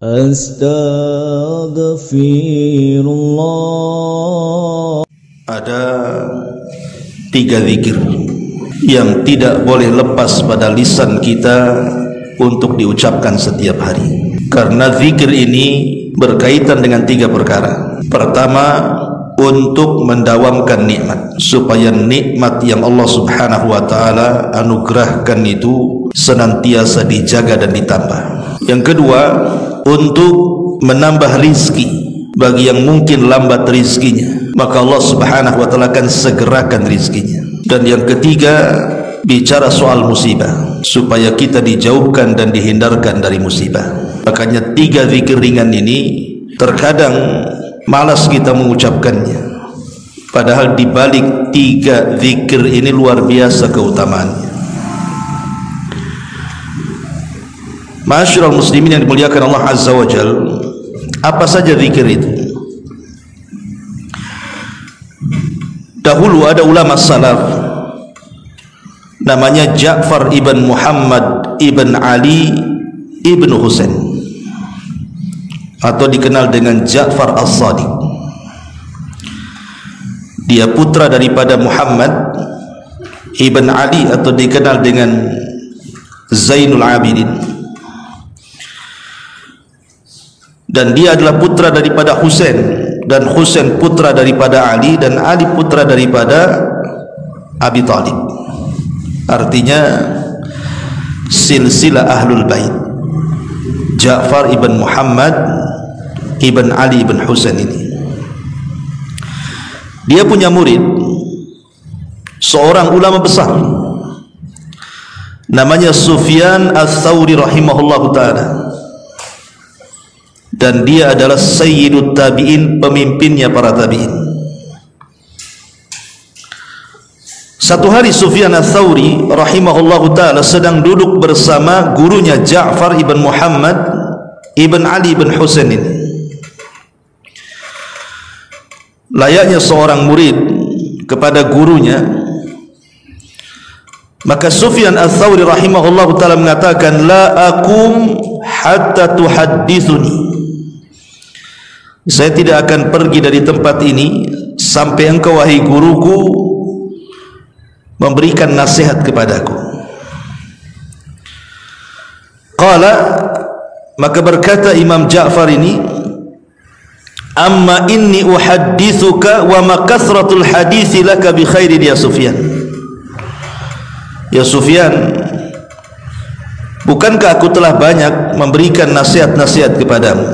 Astaghfirullah. Ada 3 zikir yang tidak boleh lepas pada lisan kita untuk diucapkan setiap hari. Karena zikir ini berkaitan dengan 3 perkara. Pertama, untuk mendawamkan nikmat, supaya nikmat yang Allah Subhanahu wa taala anugerahkan itu senantiasa dijaga dan ditambah. Yang kedua, untuk menambah rizki bagi yang mungkin lambat rizkinya, maka Allah Subhanahu wa taala akan segerakan rizkinya. Dan yang ketiga, bicara soal musibah, supaya kita dijauhkan dan dihindarkan dari musibah. Makanya 3 zikir ringan ini terkadang malas kita mengucapkannya, padahal di balik 3 zikir ini luar biasa keutamaannya. Ma'asyiral muslimin yang dimuliakan Allah Azza wa Jal, apa saja zikir itu? Dahulu ada ulama salaf namanya Ja'far ibn Muhammad ibn Ali ibn Husain, atau dikenal dengan Ja'far As-Sadiq. Dia putra daripada Muhammad ibn Ali, atau dikenal dengan Zainul Abidin, dan dia adalah putra daripada Husain, dan Husain putra daripada Ali, dan Ali putra daripada Abi Talib. Artinya silsilah Ahlul Bait. Ja'far ibn Muhammad ibn Ali ibn Husain ini, dia punya murid, seorang ulama besar namanya Sufyan Ats-Tsauri rahimahullahu ta'ala, dan dia adalah sayyidut tabi'in, pemimpinnya para tabi'in. Satu hari Sufyan Ats-Tsauri rahimahullahu ta'ala sedang duduk bersama gurunya Ja'far ibn Muhammad ibn Ali ibn Husain ini. Layaknya seorang murid kepada gurunya, maka Sufyan Ats-Tsauri rahimahullahu ta'ala mengatakan, la akum hatta tuhaddithuni, saya tidak akan pergi dari tempat ini sampai engkau wahai guruku memberikan nasihat kepadaku. Qala, maka berkata Imam Ja'far ini, amma inni uhaddithuka wa ma kathratul hadithi laka bi khairin ya Sufyan. Ya Sufyan, bukankah aku telah banyak memberikan nasihat-nasihat kepadamu,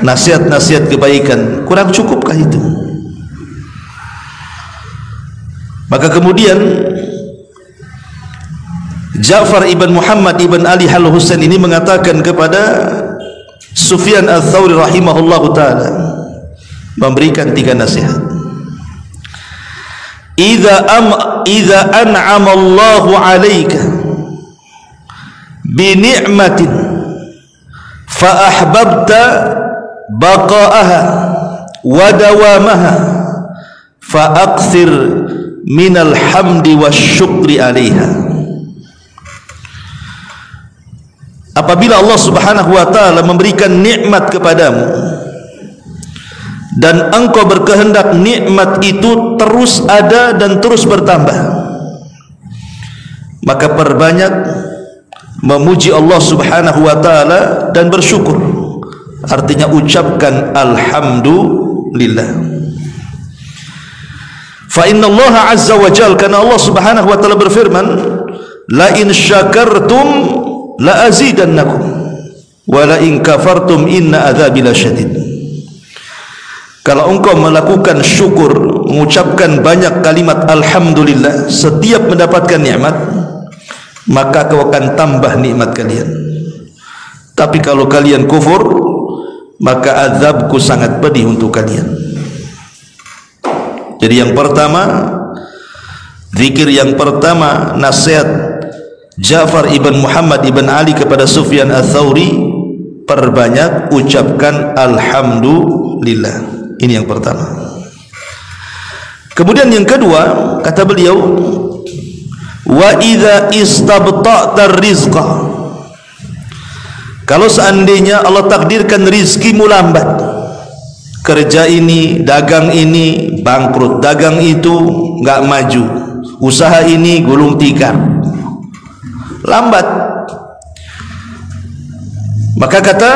nasihat-nasihat kebaikan, kurang cukupkah itu? Maka kemudian Ja'far ibn Muhammad ibn Ali al-Husain ini mengatakan kepada Sufyan Ats-Tsauri rahimahullahu ta'ala, memberikan 3 nasihat. Idza an'ama Allahu 'alaika bi ni'matin fa ahbabta baqa'aha wa dawamaha fa aqsir minal hamdi wasyukri 'alaiha. Apabila Allah Subhanahu wa taala memberikan nikmat kepadamu dan engkau berkehendak nikmat itu terus ada dan terus bertambah, maka perbanyak memuji Allah Subhanahu wa taala dan bersyukur. Artinya ucapkan alhamdulillah. Fa inna Allah azza wa jalla, karena Allah Subhanahu wa taala berfirman, la in syakartum la azidannakum wa la in kafartum inna adzabi lasyadid. Kalau engkau melakukan syukur, mengucapkan banyak kalimat alhamdulillah setiap mendapatkan nikmat, maka kau akan tambah nikmat kalian. Tapi kalau kalian kufur, maka azabku sangat pedih untuk kalian. Jadi yang pertama, zikir yang pertama, nasihat Ja'far ibn Muhammad ibn Ali kepada Sufyan Ats-Tsauri, perbanyak ucapkan alhamdulillah. Ini yang pertama. Kemudian yang kedua, kata beliau, wa idza istabta'ta rizqa, Kalau seandainya Allah takdirkan rizkimu lambat, kerja ini, dagang ini bangkrut, dagang itu enggak maju, usaha ini gulung tikar, lambat, maka kata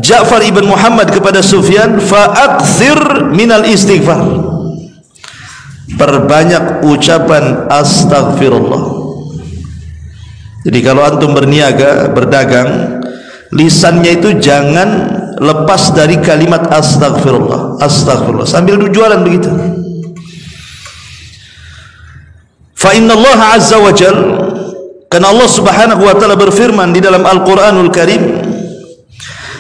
Ja'far ibn Muhammad kepada Sufyan, fa'akthir minal istighfar, perbanyak ucapan astaghfirullah. Jadi kalau antum berniaga, berdagang, lisannya itu jangan lepas dari kalimat astaghfirullah, astaghfirullah, sambil jualan begitu. Fa innallaha azza wa jal, karena Allah subhanahu wa ta'ala berfirman di dalam Al-Quranul Karim,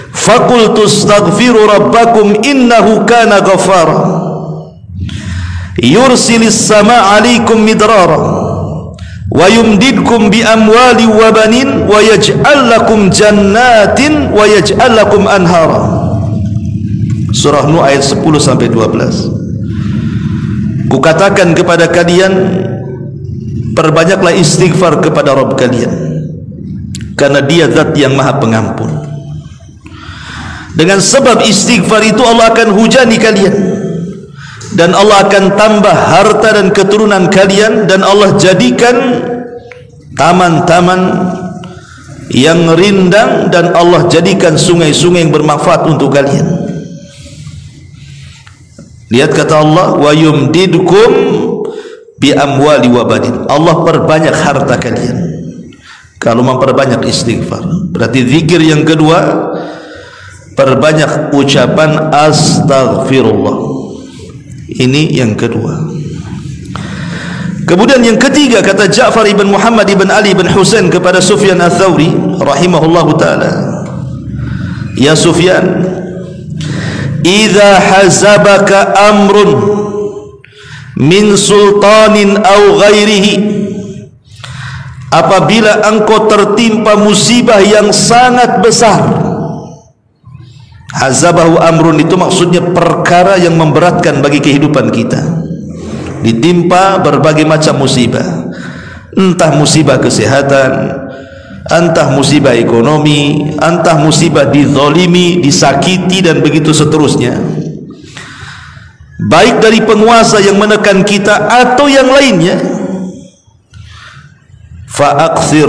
faqultu astaghfiru rabbakum innahu kana ghaffara yursilis sama alaikum midrara wa yumdidkum bi amwali wa banin wa yaj'al lakum jannatin wa yaj'al lakum anhara. Surah Nuh ayat 10 sampai 12. Kukatakan kepada kalian, perbanyaklah istighfar kepada Rabb kalian, karena Dia zat yang maha pengampun. Dengan sebab istighfar itu Allah akan hujani kalian, dan Allah akan tambah harta dan keturunan kalian, dan Allah jadikan taman-taman yang rindang, dan Allah jadikan sungai-sungai yang bermanfaat untuk kalian. Lihat kata Allah, wa yumdidkum bi amwali wa banin, Allah perbanyak harta kalian kalau memperbanyak istighfar. Berarti zikir yang kedua, perbanyak ucapan astaghfirullah. Ini yang kedua. Kemudian yang ketiga, kata Ja'far ibn Muhammad ibn Ali ibn Husain kepada Sufyan al-Thawri rahimahullahu ta'ala, ya Sufyan, idza hazabaka amrun min sultanin aw ghairihi, apabila engkau tertimpa musibah yang sangat besar. Hazabahu amrun itu maksudnya perkara yang memberatkan bagi kehidupan kita, ditimpa berbagai macam musibah, entah musibah kesehatan, entah musibah ekonomi, entah musibah dizalimi, disakiti, dan begitu seterusnya, baik dari penguasa yang menekan kita atau yang lainnya. Fa'aksir,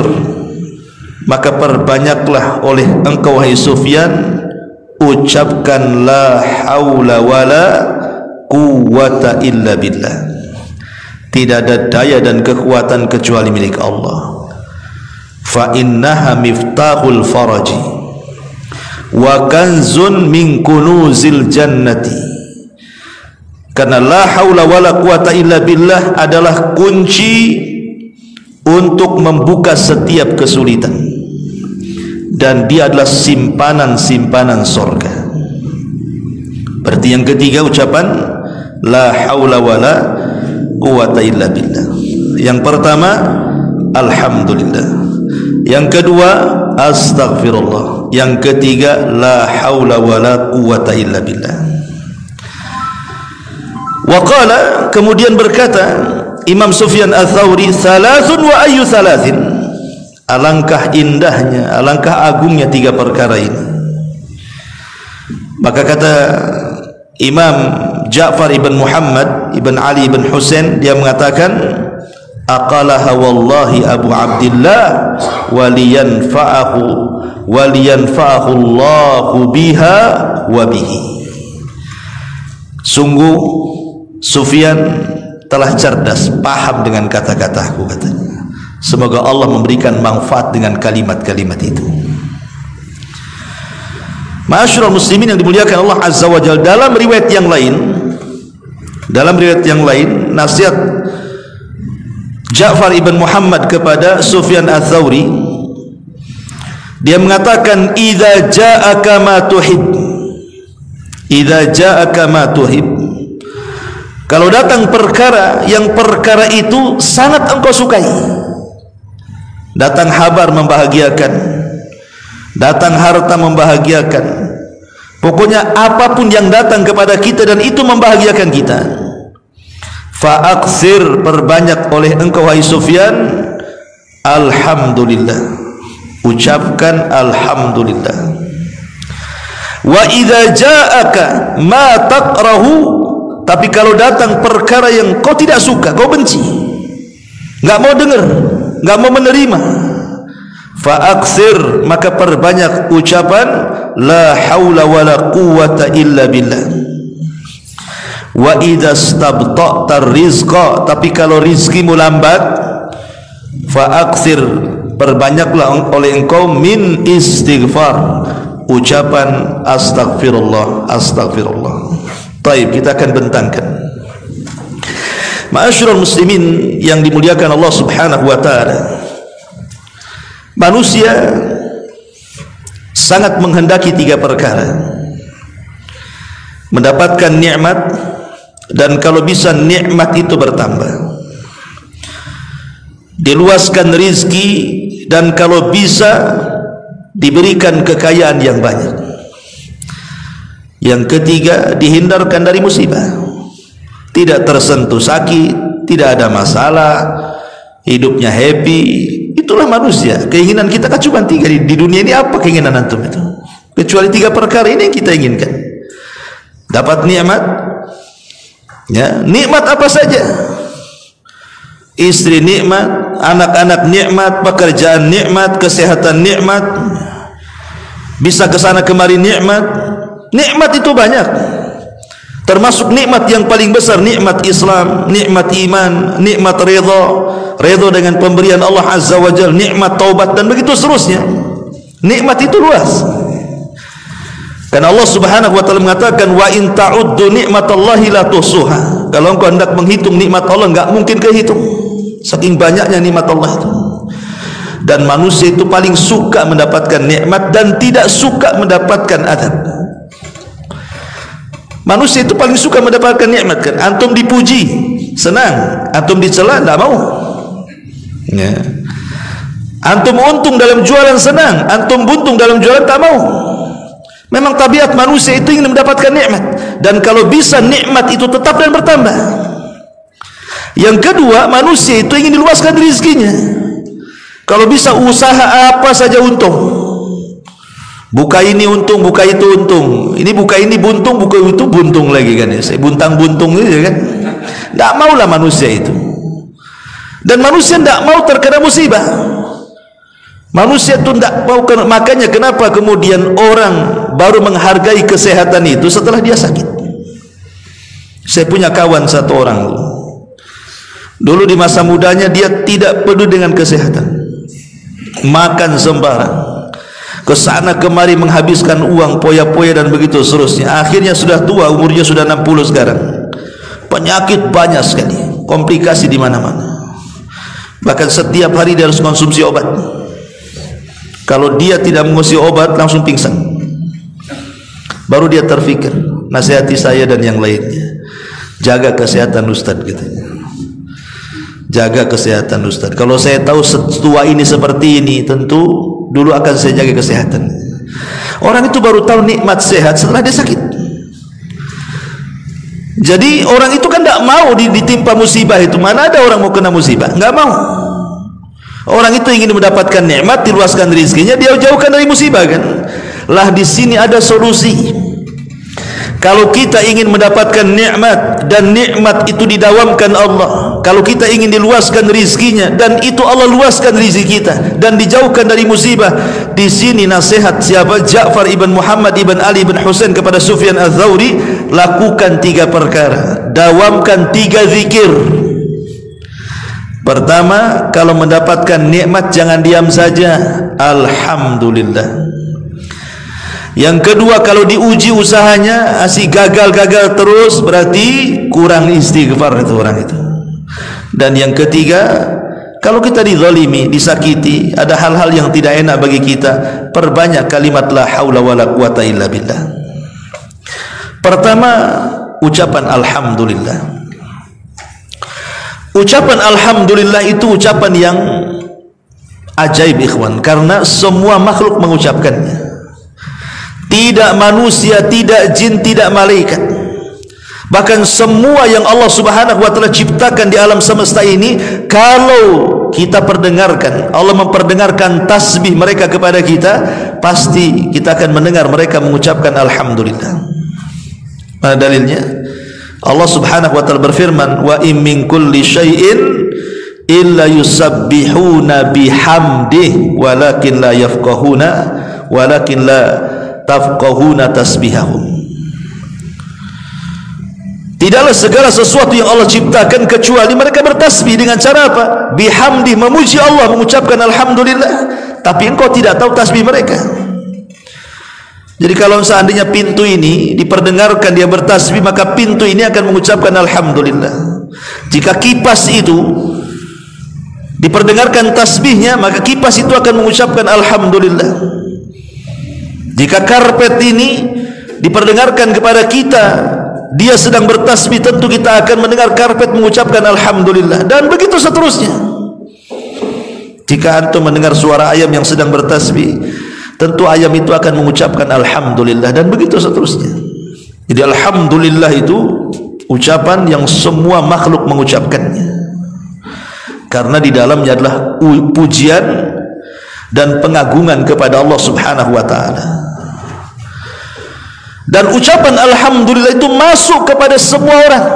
maka perbanyaklah oleh engkau wahai Sufyan, ucapkan la haula wala quwwata illa billah, tidak ada daya dan kekuatan kecuali milik Allah. Fa innaha miftahul faraji wa kanzun min kunuzil jannati, karena la haula wala quwwata illa billah adalah kunci untuk membuka setiap kesulitan, dan dia adalah simpanan-simpanan sorga. Berarti yang ketiga ucapan la haula wala quwwata illa billah. Yang pertama alhamdulillah, yang kedua astaghfirullah, yang ketiga la haula wala quwwata illa billah. Wa qala, kemudian berkata Imam Sufyan al-Thawri, thalathun wa ayyu thalathin, alangkah indahnya, alangkah agungnya tiga perkara ini. Maka kata Imam Ja'far ibn Muhammad ibn Ali ibn Husain, dia mengatakan, aqalaha wallahi Abu Abdillah waliyanfa'ahu Allahu biha wa bihi. Sungguh Sufyan telah cerdas, paham dengan kata-kataku, katanya. Semoga Allah memberikan manfaat dengan kalimat-kalimat itu. Ma'asyiral muslimin yang dimuliakan Allah Azza wa Jalla, dalam riwayat yang lain, nasihat Ja'far ibn Muhammad kepada Sufyan al-Thawri, dia mengatakan, idza ja'aka ma tuhib, kalau datang perkara yang perkara itu sangat engkau sukai, datang kabar membahagiakan, datang harta membahagiakan, pokoknya apapun yang datang kepada kita dan itu membahagiakan kita, fa'aksir, perbanyak oleh engkau wahai Sufyan, alhamdulillah, ucapkan alhamdulillah. Wa idza ja'aka ma takrahu, tapi kalau datang perkara yang kau tidak suka, kau benci, enggak mau dengar, enggak mau menerima, fa aktsir, maka perbanyak ucapan la haula wala quwwata illa billah. Wa idza stabta'ta rizqa, tapi kalau rizkimu lambat, fa aktsir, perbanyaklah oleh engkau min istighfar, ucapan astagfirullah, astagfirullah. Baik, kita akan bentangkan. Ma'asyiral muslimin yang dimuliakan Allah Subhanahu wa taala, manusia sangat menghendaki 3 perkara: mendapatkan nikmat, dan kalau bisa nikmat itu bertambah, diluaskan rizki, dan kalau bisa diberikan kekayaan yang banyak. Yang ketiga, dihindarkan dari musibah, tidak tersentuh sakit, tidak ada masalah, hidupnya happy. Itulah manusia. Keinginan kita kan cuma 3 di dunia ini. Apa keinginan antum itu? Kecuali 3 perkara ini yang kita inginkan. Dapat nikmat, ya, nikmat apa saja, istri nikmat, anak-anak nikmat, pekerjaan nikmat, kesehatan nikmat, bisa ke sana kemari nikmat. Nikmat itu banyak, termasuk nikmat yang paling besar, nikmat Islam, nikmat iman, nikmat redha dengan pemberian Allah Azza wa Jalla, nikmat taubat, dan begitu seterusnya. Nikmat itu luas. Karena Allah Subhanahu wa taala mengatakan, wa in ta'uddu nikmatallahi la tuhsuha. Kalau engkau hendak menghitung nikmat Allah, enggak mungkin kehitung, saking banyaknya nikmat Allah itu. Dan manusia itu paling suka mendapatkan nikmat dan tidak suka mendapatkan adab. Manusia itu paling suka mendapatkan nikmat kan. Antum dipuji senang, antum dicela enggak mau, ya. Antum untung dalam jualan senang, antum buntung dalam jualan tak mau. Memang tabiat manusia itu ingin mendapatkan nikmat, dan kalau bisa nikmat itu tetap dan bertambah. Yang kedua, manusia itu ingin diluaskan rezekinya. Kalau bisa usaha apa saja untung. Buka ini untung, buka itu untung. Ini buka ini buntung, buka itu buntung lagi kan ya. Saya buntang-buntung gitu kan. Tidak maulah manusia itu. Dan manusia tidak mau terkena musibah. Manusia itu tidak mau, makanya kenapa kemudian orang baru menghargai kesehatan itu setelah dia sakit. Saya punya kawan satu orang, dulu di masa mudanya dia tidak peduli dengan kesehatan, makan sembarang, kesana kemari menghabiskan uang poya-poya dan begitu seterusnya. Akhirnya sudah tua, umurnya sudah 60 sekarang, penyakit banyak sekali, komplikasi di mana-mana. Bahkan setiap hari dia harus konsumsi obat. Kalau dia tidak mengonsumsi obat langsung pingsan. Baru dia terfikir, nasihati saya dan yang lainnya, jaga kesehatan Ustaz gitu. Jaga kesehatan Ustaz. Kalau saya tahu setua ini seperti ini, tentu dulu akan saya jaga kesehatan. Orang itu baru tahu nikmat sehat setelah dia sakit. Jadi orang itu kan tidak mau ditimpa musibah itu. Mana ada orang mau kena musibah? Enggak mau. Orang itu ingin mendapatkan nikmat, diluaskan rezekinya, dia jauhkan dari musibah kan. Lah di sini ada solusi. Kalau kita ingin mendapatkan nikmat dan nikmat itu didawamkan Allah, kalau kita ingin diluaskan rezekinya dan itu Allah luaskan rezeki kita dan dijauhkan dari musibah, di sini nasihat siapa? Ja'far ibn Muhammad ibn Ali ibn Husain kepada Sufyan Ats-Tsauri, lakukan 3 perkara, dawamkan 3 zikir. Pertama, kalau mendapatkan nikmat jangan diam saja, alhamdulillah. Yang kedua, kalau diuji usahanya masih gagal-gagal terus, berarti kurang istighfar itu orang itu. Dan yang ketiga, kalau kita dizalimi, disakiti, ada hal-hal yang tidak enak bagi kita, perbanyak kalimat la haula wala quwata illa billah. Pertama, ucapan alhamdulillah. Ucapan alhamdulillah itu ucapan yang ajaib ikhwan, karena semua makhluk mengucapkannya. Tidak manusia, tidak jin, tidak malaikat. Bahkan semua yang Allah Subhanahu wa taala ciptakan di alam semesta ini, kalau kita perdengarkan, Allah memperdengarkan tasbih mereka kepada kita, pasti kita akan mendengar mereka mengucapkan alhamdulillah. Mana dalilnya? Allah Subhanahu wa taala berfirman, wa in min kulli syai'in illa yusabbihuna bihamdihi walakin la tafqahuna tasbihahum. Tidaklah segala sesuatu yang Allah ciptakan kecuali mereka bertasbih dengan cara apa? Bihamdi, memuji Allah, mengucapkan alhamdulillah. Tapi engkau tidak tahu tasbih mereka. Jadi kalau seandainya pintu ini diperdengarkan dia bertasbih, maka pintu ini akan mengucapkan alhamdulillah. Jika kipas itu diperdengarkan tasbihnya, maka kipas itu akan mengucapkan alhamdulillah. Jika karpet ini diperdengarkan kepada kita, dia sedang bertasbih, tentu kita akan mendengar karpet mengucapkan alhamdulillah, dan begitu seterusnya. Jika antum mendengar suara ayam yang sedang bertasbih, tentu ayam itu akan mengucapkan alhamdulillah, dan begitu seterusnya. Jadi alhamdulillah itu ucapan yang semua makhluk mengucapkannya, karena di dalamnya adalah pujian dan pengagungan kepada Allah Subhanahu wa taala. Dan ucapan alhamdulillah itu masuk kepada semua orang.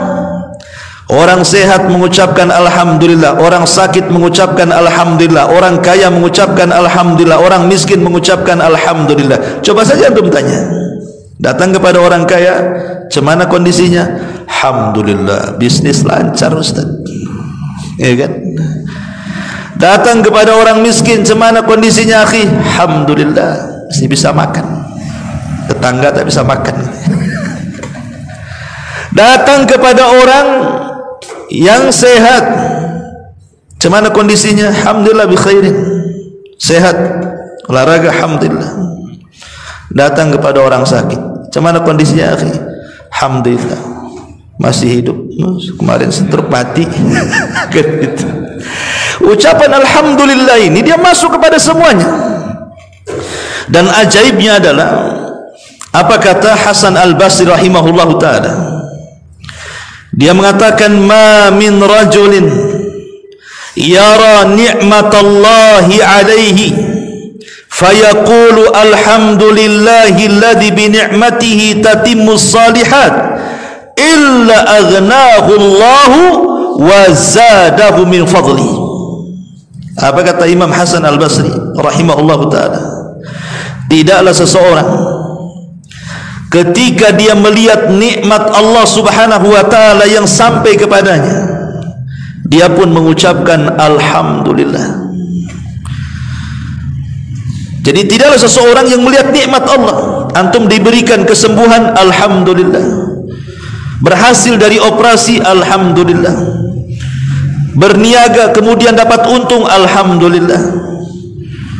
Orang sehat mengucapkan alhamdulillah, orang sakit mengucapkan alhamdulillah, orang kaya mengucapkan alhamdulillah, orang miskin mengucapkan alhamdulillah. Coba saja antum tanya, datang kepada orang kaya, "Cemana kondisinya?" "Alhamdulillah, bisnis lancar Ustaz." Ya kan? Datang kepada orang miskin, "Cemana kondisinya akhi?" "Alhamdulillah, masih bisa makan." Tetangga tak bisa makan. Datang kepada orang yang sehat, "Cemana kondisinya?" "Alhamdulillah bi khairin." Sehat, olahraga, alhamdulillah. Datang kepada orang sakit, "Cemana kondisinya akhi?" "Alhamdulillah, masih hidup. Kemarin stroke mati." Gitu. Ucapan alhamdulillah ini dia masuk kepada semuanya. Dan ajaibnya adalah apa kata Hasan Al-Basri rahimahullahu ta'ala? Dia mengatakan, "Ma min rajulin yara ni'matallahi alaihi fayaqulu alhamdulillahi alladhi bi ni'matihi tatimmus salihat illa aghnahu Allahu wa zadahu min fadli." Apa kata Imam Hasan Al-Basri rahimahullahu ta'ala? Tidaklah seseorang ketika dia melihat nikmat Allah Subhanahu wa taala yang sampai kepadanya, dia pun mengucapkan alhamdulillah. Jadi tidaklah seseorang yang melihat nikmat Allah, antum diberikan kesembuhan, alhamdulillah. Berhasil dari operasi, alhamdulillah. Berniaga kemudian dapat untung, alhamdulillah.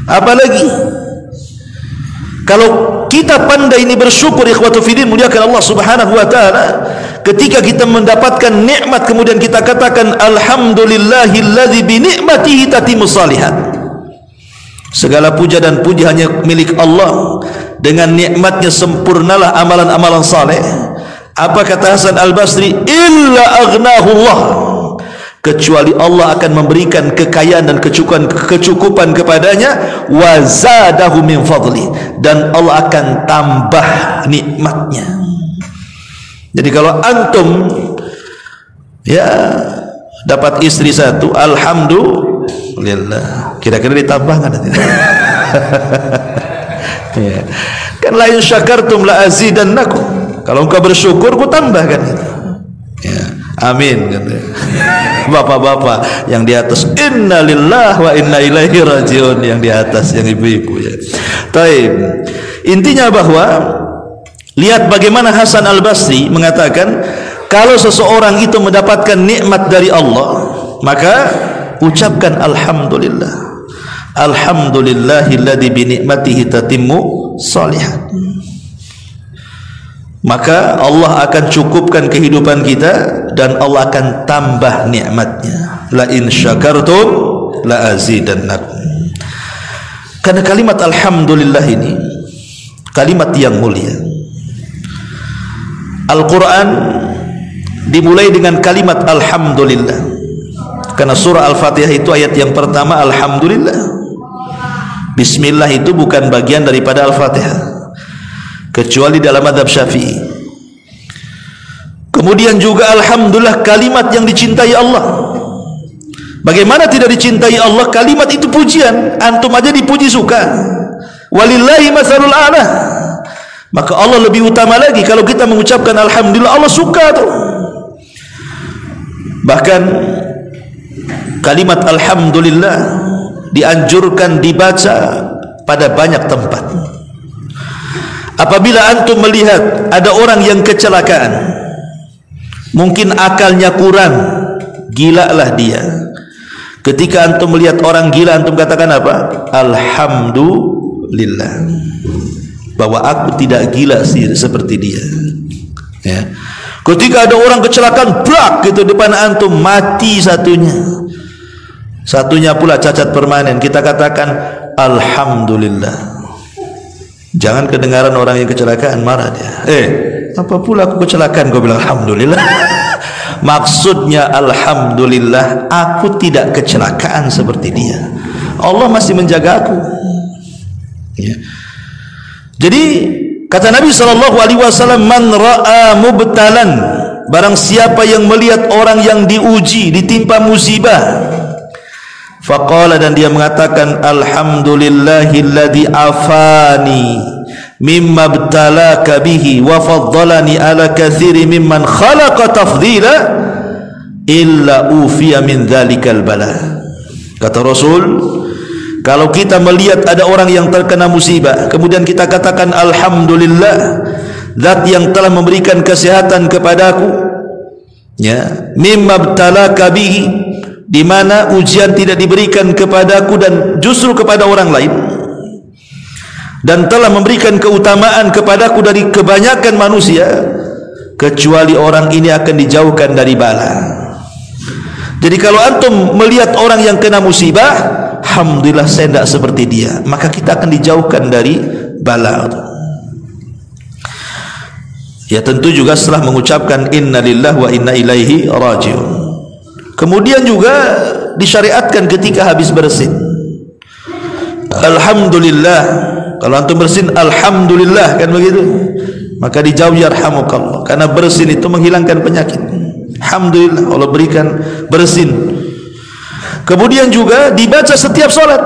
Apalagi kalau kita pandai ini bersyukur, ikhwatu fiddin, muliakan Allah Subhanahu wa taala, ketika kita mendapatkan nikmat kemudian kita katakan alhamdulillahilladzi bi ni'matihi tatimmus shalihat. Segala puja dan puji hanya milik Allah, dengan nikmatnya sempurnalah amalan-amalan saleh. Apa kata Hasan Al-Basri? Illa aghnahu Allah, kecuali Allah akan memberikan kekayaan dan kecukupan kepadanya, wa zadahu min fadli, dan Allah akan tambah nikmatnya. Jadi kalau antum ya dapat istri satu, alhamdulillah, kira-kira ditambah nggak? Ya. Kan la in syakartum la azidannakum, kalau engkau bersyukur ku tambahkan itu. Ya. Amin. Bapak-bapak yang di atas, inna lillahi wa inna ilaihi rajiun, yang di atas, yang ibu-ibu ya. Taib. Intinya bahwa lihat bagaimana Hasan Al-Basri mengatakan, kalau seseorang itu mendapatkan nikmat dari Allah, maka ucapkan alhamdulillah. Alhamdulillahilladzi bi ni'matihi tatimmu shalihat. Maka Allah akan cukupkan kehidupan kita dan Allah akan tambah nikmatnya. La in syakartum la azidannakum. Karena kalimat alhamdulillah ini kalimat yang mulia. Al-Quran dimulai dengan kalimat alhamdulillah. Karena surah Al-Fatihah itu ayat yang pertama alhamdulillah. Bismillah itu bukan bagian daripada Al-Fatihah, kecuali dalam mazhab Syafi'i. Kemudian juga alhamdulillah kalimat yang dicintai Allah. Bagaimana tidak dicintai Allah? Kalimat itu pujian, antum aja dipuji suka. Walillahi masalul a'la. Maka Allah lebih utama lagi kalau kita mengucapkan alhamdulillah, Allah suka tuh. Bahkan kalimat alhamdulillah dianjurkan dibaca pada banyak tempat. Apabila antum melihat ada orang yang kecelakaan, mungkin akalnya kurang, gila lah dia. Ketika antum melihat orang gila, antum katakan apa? Alhamdulillah, bahwa aku tidak gila sih seperti dia. Ya. Ketika ada orang kecelakaan, brak gitu depan antum, mati satunya pula cacat permanen, kita katakan alhamdulillah. Jangan kedengaran orang yang kecelakaan marah dia. Apa pula aku kecelakaan kau bilang alhamdulillah? Maksudnya alhamdulillah aku tidak kecelakaan seperti dia. Allah masih menjaga aku. Ya. Jadi kata Nabi SAW, man ra'a mubtalan, barang siapa yang melihat orang yang diuji, ditimpa musibah, faqala, dan dia mengatakan alhamdulillahilladzi afani mimma btalaka bihi wa faddalani ala katsiri mimman khalaqa tafdila illa ufiya min dzalikal bala. Kata Rasul, kalau kita melihat ada orang yang terkena musibah, kemudian kita katakan alhamdulillah, zat yang telah memberikan kesehatan kepadaku, ya, mimma btalaka bihi, di mana ujian tidak diberikan kepadaku dan justru kepada orang lain, dan telah memberikan keutamaan kepadaku dari kebanyakan manusia, kecuali orang ini akan dijauhkan dari bala. Jadi kalau antum melihat orang yang kena musibah, alhamdulillah saya tidak seperti dia, maka kita akan dijauhkan dari bala. Ya tentu juga setelah mengucapkan inna lillahi wa inna ilaihi rajiun. Kemudian juga disyariatkan ketika habis bersin, alhamdulillah. Kalau antum bersin alhamdulillah, kan begitu, maka dijawab yarhamukallah, karena bersin itu menghilangkan penyakit. Alhamdulillah Allah berikan bersin. Kemudian juga dibaca setiap salat.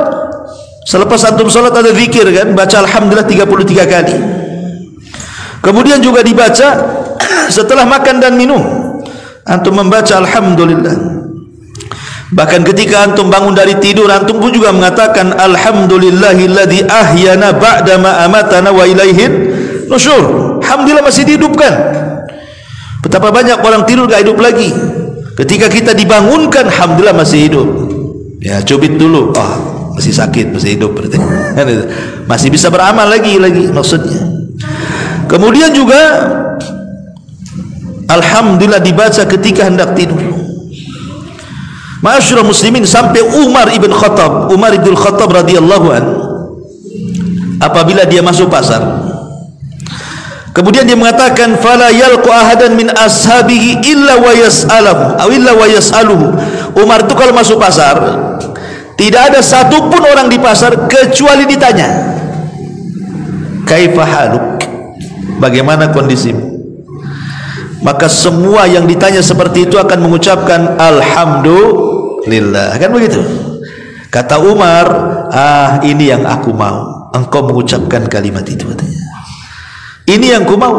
Selepas antum salat ada zikir kan, baca alhamdulillah 33 kali. Kemudian juga dibaca setelah makan dan minum, antum membaca alhamdulillah. Bahkan ketika antum bangun dari tidur, antum pun juga mengatakan alhamdulillahilladzi ahyana ba'dama amatana wa ilaihin nusyur. Alhamdulillah masih dihidupkan. Betapa banyak orang tidur gak hidup lagi. Ketika kita dibangunkan, alhamdulillah masih hidup. Ya, cubit dulu, masih sakit, masih hidup berarti. Masih bisa beramal lagi maksudnya. Kemudian juga alhamdulillah dibaca ketika hendak tidur. Ma'asyiral muslimin, sampai Umar ibn Khattab radhiyallahu an, apabila dia masuk pasar, kemudian dia mengatakan fala yalqa ahadan min ashabihi illa wa yas'aluhu. Umar itu kalau masuk pasar, tidak ada satupun orang di pasar kecuali ditanya, kaifa haluk, bagaimana kondisimu? Maka semua yang ditanya seperti itu akan mengucapkan alhamdulillah, kan begitu. Kata Umar, ini yang aku mau, engkau mengucapkan kalimat itu, katanya. Ini yang ku mau,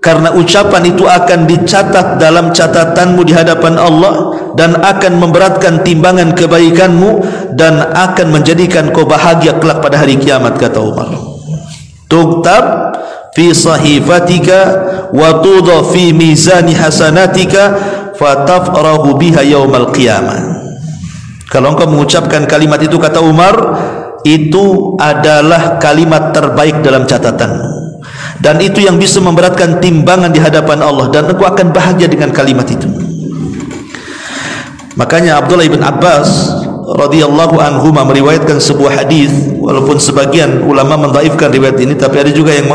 karena ucapan itu akan dicatat dalam catatanmu di hadapan Allah, dan akan memberatkan timbangan kebaikanmu, dan akan menjadikan kau bahagia kelak pada hari kiamat. Kata Umar, tuktab fi sahifatika wa tudha fi mizani hasanatika fatafrahu biha yaumal qiyamah. Kalau engkau mengucapkan kalimat itu, kata Umar, itu adalah kalimat terbaik dalam catatanmu, dan itu yang bisa memberatkan timbangan di hadapan Allah, dan engkau akan bahagia dengan kalimat itu. Makanya Abdullah bin Abbas radhiyallahu anhuma meriwayatkan sebuah hadis, walaupun sebagian ulama mendhaifkan riwayat ini, tapi ada juga yang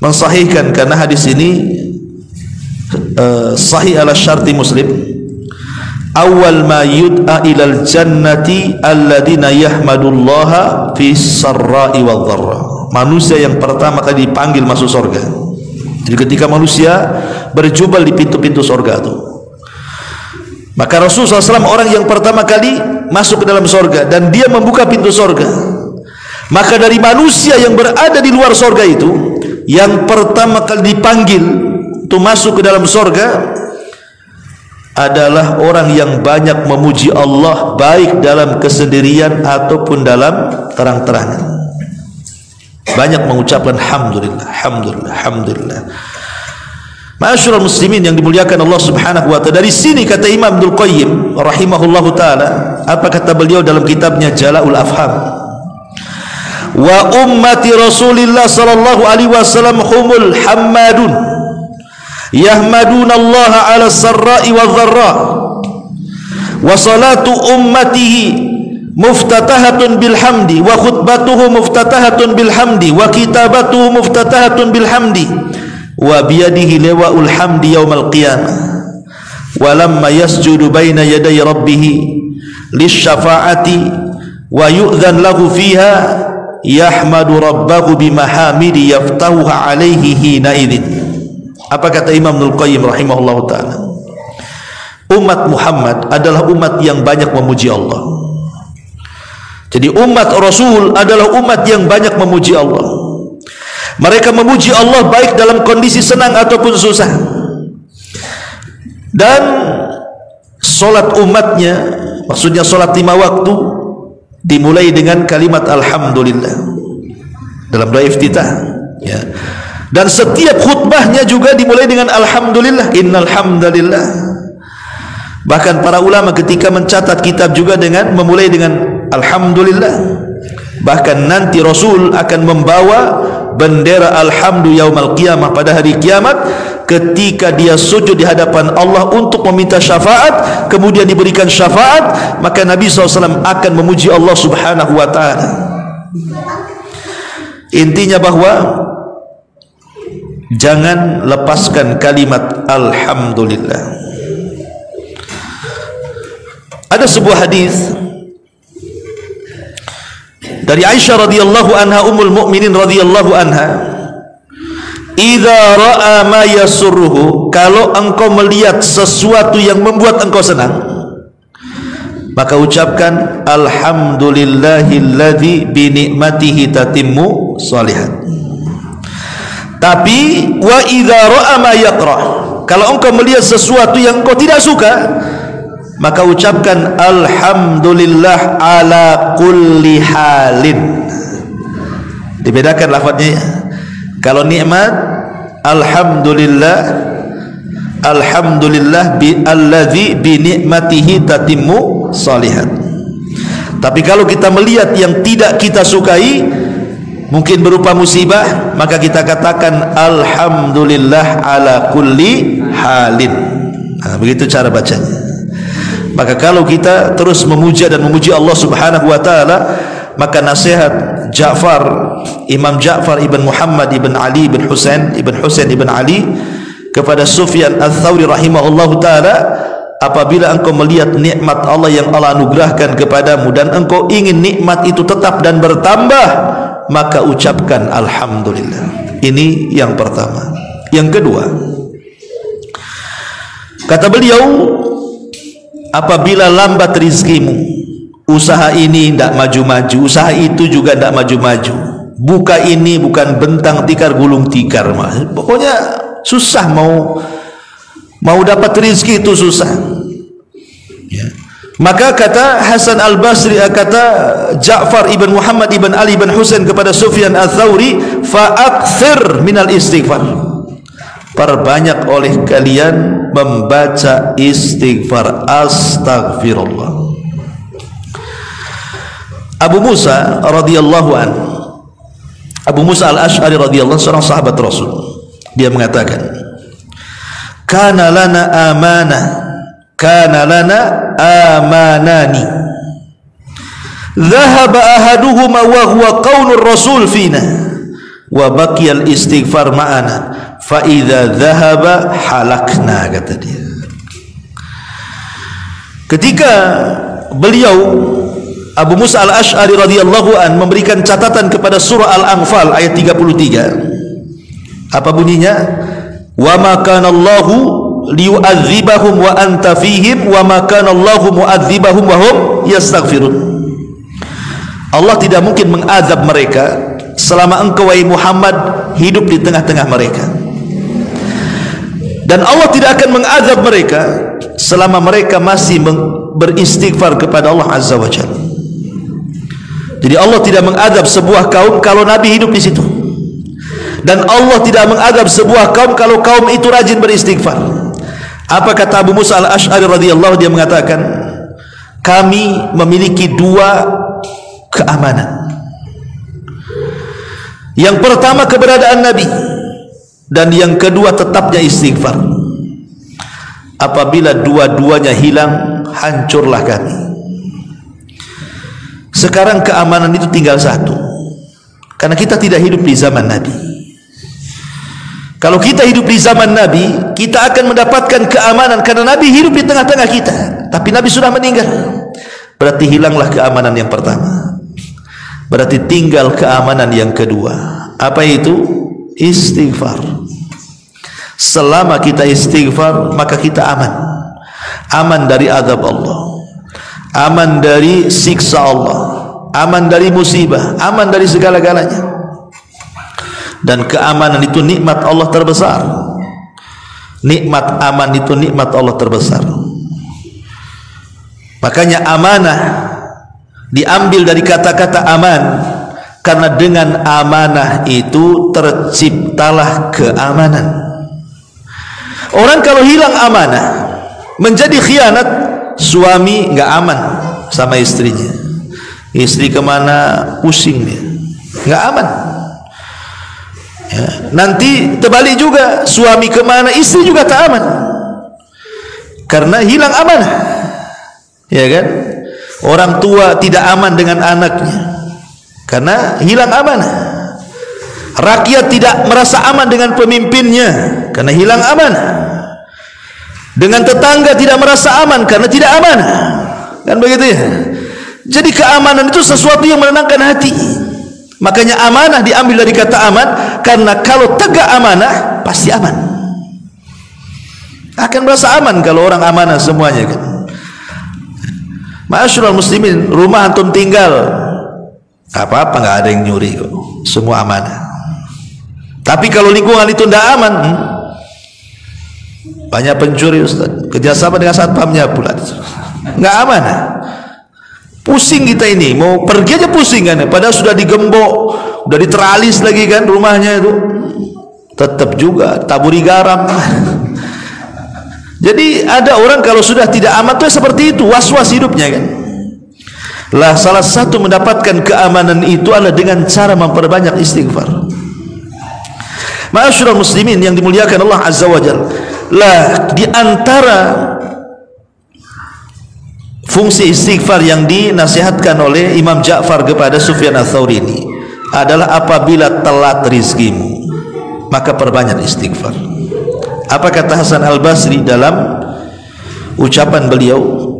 mensahihkan, karena hadis ini sahih ala syarti Muslim. awal ma yud'a ilal jannati alladina yahmadullaha fi sarra'i wal dharra. Manusia yang pertama kali dipanggil masuk surga. Jadi ketika manusia berjubel di pintu-pintu surga itu, maka Rasulullah SAW orang yang pertama kali masuk ke dalam surga dan dia membuka pintu surga. Maka dari manusia yang berada di luar surga itu, yang pertama kali dipanggil untuk masuk ke dalam surga adalah orang yang banyak memuji Allah, baik dalam kesendirian ataupun dalam terang-terangan. Banyak mengucapkan alhamdulillah, alhamdulillah, alhamdulillah. Ma'asyiral muslimin yang dimuliakan Allah Subhanahu wa taala. Dari sini kata Imam Ibnul Qayyim rahimahullahu taala, apa kata beliau dalam kitabnya Jala'ul Afham? Wa ummati Rasulillah sallallahu alaihi wasallam humul hammadun yahmaduna Allah ala sarra'i wa dharra, wa salatu ummatihi muftatahatun bilhamdi, wa khutbatuhu muftatahatun bilhamdi, wa kitabatuhu muftatahatun bilhamdi, wa biyadihi liwa'ul hamdi yawmal qiyamah, wa lamma yasjudu baina yaday rabbih lisyafa'ati wa yu'dhan lahu fiha yahmadu rabbahu bimahamidi yaftahuha alaihi hina idzin. Apa kata Imam Ibnul Qayyim rahimahullahu taala? Umat Muhammad adalah umat yang banyak memuji Allah. Jadi umat Rasul adalah umat yang banyak memuji Allah. Mereka memuji Allah baik dalam kondisi senang ataupun susah. Dan solat umatnya, maksudnya solat 5 waktu, dimulai dengan kalimat alhamdulillah dalam doa iftitah, ya. Dan setiap khutbahnya juga dimulai dengan alhamdulillah, innal hamdalillah. Bahkan para ulama ketika mencatat kitab juga dengan memulai dengan alhamdulillah. Bahkan nanti Rasul akan membawa bendera alhamdu yaumal qiyamah pada hari kiamat, ketika dia sujud di hadapan Allah untuk meminta syafaat, kemudian diberikan syafaat, maka Nabi SAW akan memuji Allah Subhanahu wa ta'ala. Intinya bahwa jangan lepaskan kalimat alhamdulillah. Ada sebuah hadis dari Aisyah radhiyallahu anha, ummul mukminin radhiyallahu anha, idza ra'a ma yasurruhu, kalau engkau melihat sesuatu yang membuat engkau senang, maka ucapkan alhamdulillahilladzi bi ni'matihi tatimmu shalihat. Tapi wa idza ra'a ma yakrah, kalau engkau melihat sesuatu yang engkau tidak suka, maka ucapkan alhamdulillah ala kulli halin. Dibedakan lafadznya. Kalau nikmat alhamdulillah, alhamdulillah bi alladzi bi ni'matihi tatimmu shalihat. Tapi kalau kita melihat yang tidak kita sukai, mungkin berupa musibah, maka kita katakan alhamdulillah ala kulli halin. Nah, begitu cara bacanya. Maka kalau kita terus memuja dan memuji Allah Subhanahu wa taala, maka nasihat Imam Ja'far ibn Muhammad ibn Ali ibn Husain ibn Ali kepada Sufyan Ats-Tsauri rahimahullahu taala, apabila engkau melihat nikmat Allah yang Allah anugerahkan kepadamu dan engkau ingin nikmat itu tetap dan bertambah, maka ucapkan alhamdulillah. Ini yang pertama. Yang kedua, kata beliau, apabila lambat rizkimu, usaha ini tidak maju-maju, usaha itu juga tidak maju-maju, buka ini bukan bentang tikar gulung tikar, pokoknya susah, mau dapat rizki itu susah, ya. Maka kata Hasan Al-Basri, kata Ja'far ibn Muhammad ibn Ali ibn Husain kepada Sufyan Ats-Tsauri, fa'akthir minal istighfar, perbanyak oleh kalian membaca istighfar, astagfirullah. Abu Musa radhiyallahu an, Abu Musa Al-Asy'ari radhiyallahu anhu, seorang sahabat Rasul, dia mengatakan, kana lana amanani dhahaba ahaduhuma wa huwa qaulur rasul fina wa baqiyal istighfar ma'ana fa idza dhahaba halakna, kata dia. Ketika beliau Abu Musa al-Ash'ari radhiyallahu an memberikan catatan kepada surah Al-Anfal ayat 33, apa bunyinya? Wa ma kana Allahu liyu'adzibahum wa anta fihim wa ma kana Allahu mu'adzibahum wa hum yastaghfirun. Allah tidak mungkin mengazab mereka selama engkau wahai Muhammad hidup di tengah-tengah mereka, dan Allah tidak akan mengazab mereka selama mereka masih beristighfar kepada Allah Azza wa Jalla. Jadi Allah tidak mengazab sebuah kaum kalau Nabi hidup di situ, dan Allah tidak mengazab sebuah kaum kalau kaum itu rajin beristighfar. Apa kata Abu Musa al-Ash'ari radhiyallahu, dia mengatakan, kami memiliki dua keamanan. Yang pertama keberadaan Nabi, dan yang kedua tetapnya istighfar. Apabila dua-duanya hilang, hancurlah kami. Sekarang keamanan itu tinggal satu, karena kita tidak hidup di zaman Nabi. Kalau kita hidup di zaman Nabi, kita akan mendapatkan keamanan karena Nabi hidup di tengah-tengah kita. Tapi Nabi sudah meninggal, berarti hilanglah keamanan yang pertama. Berarti tinggal keamanan yang kedua. Apa itu? Istighfar. Selama kita istighfar, maka kita aman. Aman dari azab Allah, aman dari siksa Allah, aman dari musibah, aman dari segala-galanya. Dan keamanan itu nikmat Allah terbesar. Nikmat aman itu nikmat Allah terbesar. Makanya amanah diambil dari kata-kata aman, karena dengan amanah itu terciptalah keamanan. Orang kalau hilang amanah, menjadi khianat. Suami nggak aman sama istrinya, istri kemana pusing dia, nggak aman. Ya, nanti terbalik juga, suami kemana istri juga tak aman, karena hilang amanah. Ya kan? Orang tua tidak aman dengan anaknya karena hilang amanah. Rakyat tidak merasa aman dengan pemimpinnya karena hilang amanah. Dengan tetangga tidak merasa aman karena tidak amanah. Kan begitu ya? Jadi keamanan itu sesuatu yang menenangkan hati. Makanya amanah diambil dari kata aman, karena kalau tegak amanah pasti aman. Akan merasa aman kalau orang amanah semuanya kan. Ma'asyiral muslimin, rumah antum tinggal apa-apa nggak ada yang nyuri kok, semua amanah. Tapi kalau lingkungan itu tidak aman, banyak pencuri Ustaz, kerjasama dengan satpamnya pula, nggak amanah. Pusing kita ini, mau pergi aja pusing kan, padahal sudah digembok, udah diteralis lagi kan rumahnya itu, tetap juga taburi garam. Jadi ada orang kalau sudah tidak aman tuh seperti itu, was-was hidupnya kan. Lah salah satu mendapatkan keamanan itu adalah dengan cara memperbanyak istighfar. Ma'asyiral muslimin yang dimuliakan Allah Azza wa Jalla, lah di antara fungsi istighfar yang dinasihatkan oleh Imam Ja'far kepada Sufyan Ats-Tsauri ini adalah apabila telat rizkimu, maka perbanyak istighfar. Apa kata Hasan Al-Basri dalam ucapan beliau?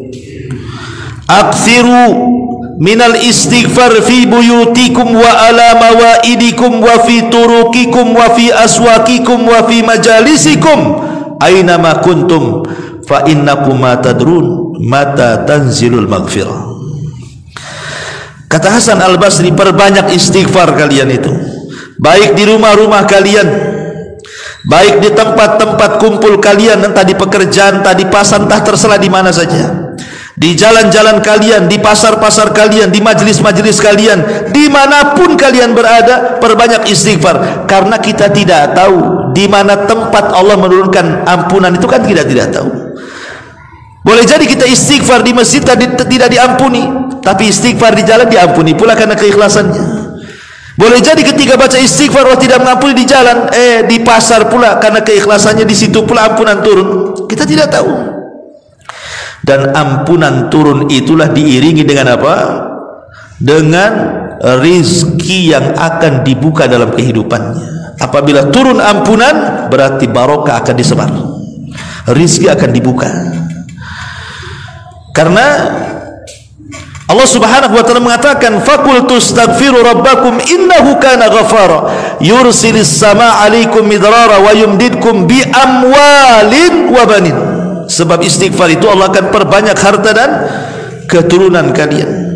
Aktsiru minal istighfar fi buyutikum wa ala mawaidikum wa fi turukikum wa fi aswakikum wa fi majalisikum aina ma kuntum fa innakum ma tadrun mata tanzilul maghfirah. Kata Hasan Al-Basri, perbanyak istighfar kalian itu, baik di rumah-rumah kalian, baik di tempat-tempat kumpul kalian, entah di pekerjaan, entah di pasar, entah terserah di mana saja, di jalan-jalan kalian, di pasar-pasar kalian, di majelis-majelis kalian, dimanapun kalian berada, perbanyak istighfar. Karena kita tidak tahu di mana tempat Allah menurunkan ampunan itu, kan kita tidak tahu. Boleh jadi kita istighfar di masjid tidak diampuni, tapi istighfar di jalan diampuni pula karena keikhlasannya. Boleh jadi ketika baca istighfar Allah tidak mengampuni di jalan, di pasar pula karena keikhlasannya, di situ pula ampunan turun. Kita tidak tahu. Dan ampunan turun itulah diiringi dengan apa? Dengan rizki yang akan dibuka dalam kehidupannya. Apabila turun ampunan, berarti barokah akan disebar, rizki akan dibuka. Karena Allah Subhanahu wa taala mengatakan faqultu astaghfiru rabbakum innahu kana ghafara yursilis samaa 'alaikum midrara wa yumdidkum bi amwalin wa banin. Sebab istighfar itu Allah akan perbanyak harta dan keturunan kalian.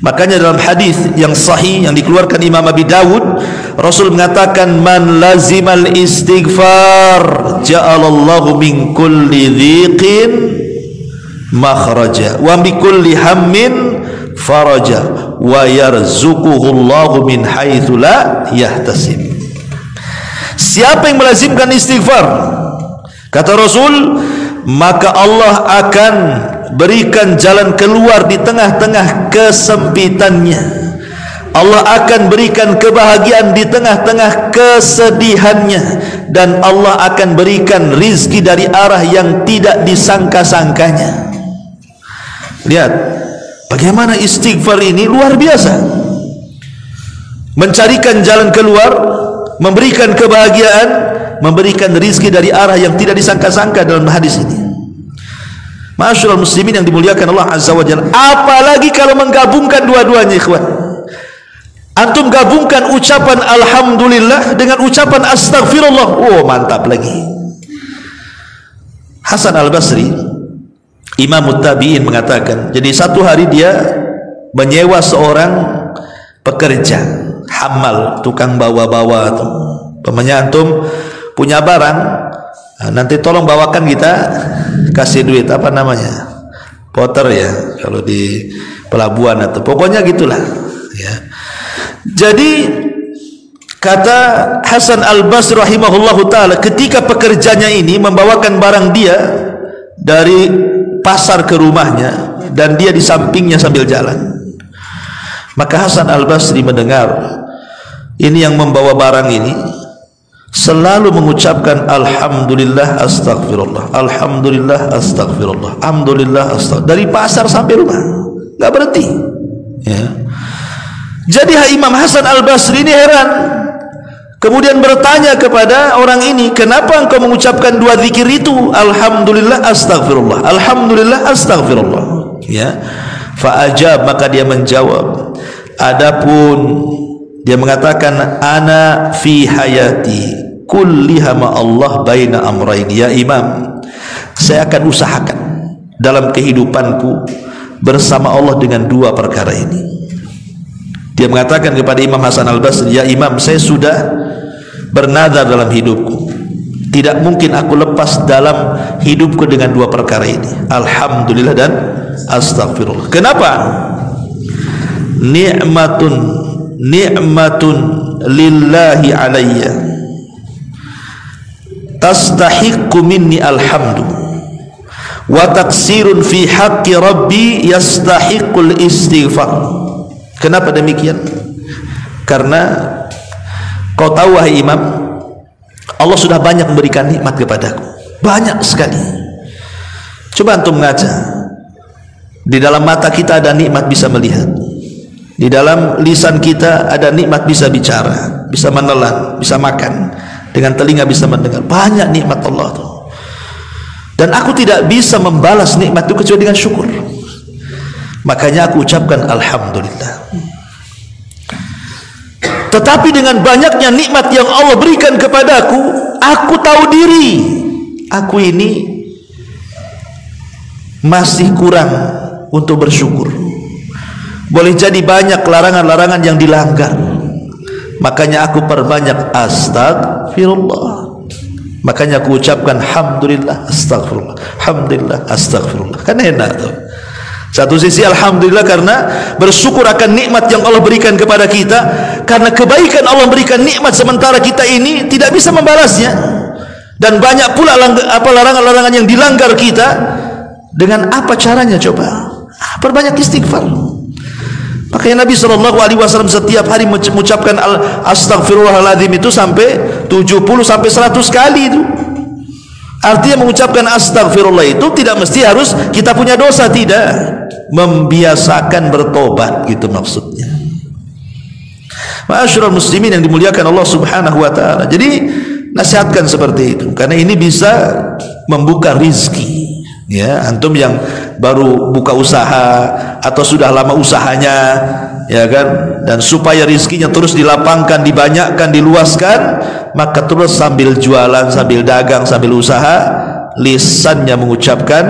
Makanya dalam hadis yang sahih yang dikeluarkan Imam Abi Dawud, Rasul mengatakan man lazimal istighfar ja'alallahu min kulli dhiqin makhraja wa bi kulli hammin faraja wa yarzuquhullahu min haitsu la yahtasib. Siapa yang melazimkan istighfar, kata Rasul, maka Allah akan berikan jalan keluar di tengah-tengah kesempitannya. Allah akan berikan kebahagiaan di tengah-tengah kesedihannya, dan Allah akan berikan rizki dari arah yang tidak disangka-sangkanya. Lihat bagaimana istighfar ini luar biasa, mencarikan jalan keluar, memberikan kebahagiaan, memberikan rizki dari arah yang tidak disangka-sangka dalam hadis ini. Ma'asyiral muslimin yang dimuliakan Allah Azza wa Jalla, apalagi kalau menggabungkan dua-duanya, ikhwan. Antum gabungkan ucapan alhamdulillah dengan ucapan astagfirullah, oh mantap lagi. Hasan Al-Basri, Imam Tabi'in, mengatakan, jadi satu hari dia menyewa seorang pekerja hamal, tukang bawa-bawa tuh. Pemanya antum punya barang, nanti tolong bawakan, kita kasih duit, apa namanya, porter ya kalau di pelabuhan, atau pokoknya gitulah ya. Jadi kata Hasan Al-Basri rahimahullahu taala, ketika pekerjanya ini membawakan barang dia dari pasar ke rumahnya dan dia di sampingnya sambil jalan, maka Hasan Al-Basri mendengar ini yang membawa barang ini selalu mengucapkan alhamdulillah astagfirullah, alhamdulillah astagfirullah, alhamdulillah astagfirullah, dari pasar sampai rumah, nggak berhenti ya. Jadi Imam Hasan Al-Basri ini heran, kemudian bertanya kepada orang ini, kenapa engkau mengucapkan dua zikir itu, alhamdulillah astagfirullah, alhamdulillah astagfirullah ya. Fa'ajab, maka dia menjawab, adapun dia mengatakan, ana fi hayati kulliha ma Allah baina amrain, ya Imam, saya akan usahakan dalam kehidupanku bersama Allah dengan dua perkara ini. Dia mengatakan kepada Imam Hasan Al-Basri, ya Imam, saya sudah bernazar dalam hidupku, tidak mungkin aku lepas dalam hidupku dengan dua perkara ini, alhamdulillah dan astagfirullah. Kenapa? Ni'matun lillahi alayya tastahiqqu minni alhamdu wa taksirun fi haqqi rabbi yastahiqqul istighfar. Kenapa demikian? Karena kau tahu wahai Imam, Allah sudah banyak memberikan nikmat kepadaku, banyak sekali. Coba antum ngaca, di dalam mata kita ada nikmat bisa melihat, di dalam lisan kita ada nikmat bisa bicara, bisa menelan, bisa makan, dengan telinga bisa mendengar. Banyak nikmat Allah tuh. Dan aku tidak bisa membalas nikmat itu kecuali dengan syukur. Makanya aku ucapkan alhamdulillah. Tetapi dengan banyaknya nikmat yang Allah berikan kepadaku, aku tahu diri, aku ini masih kurang untuk bersyukur. Boleh jadi banyak larangan-larangan yang dilanggar, makanya aku perbanyak astagfirullah. Makanya aku ucapkan alhamdulillah astagfirullah, alhamdulillah astagfirullah. Kan enak tuh. Satu sisi alhamdulillah karena bersyukur akan nikmat yang Allah berikan kepada kita, karena kebaikan Allah berikan nikmat sementara kita ini tidak bisa membalasnya, dan banyak pula larangan-larangan yang dilanggar kita. Dengan apa caranya? Coba perbanyak istighfar. Makanya Nabi SAW setiap hari mengucapkan astagfirullahaladzim itu sampai 70 sampai 100 kali itu. Artinya mengucapkan astagfirullah itu tidak mesti harus kita punya dosa, tidak, membiasakan bertobat, gitu maksudnya. Ma'asyiral muslimin yang dimuliakan Allah Subhanahu wa taala. Jadi nasihatkan seperti itu, karena ini bisa membuka rizki. Ya, antum yang baru buka usaha atau sudah lama usahanya, ya kan, dan supaya rizkinya terus dilapangkan, dibanyakkan, diluaskan, maka terus sambil jualan, sambil dagang, sambil usaha, lisannya mengucapkan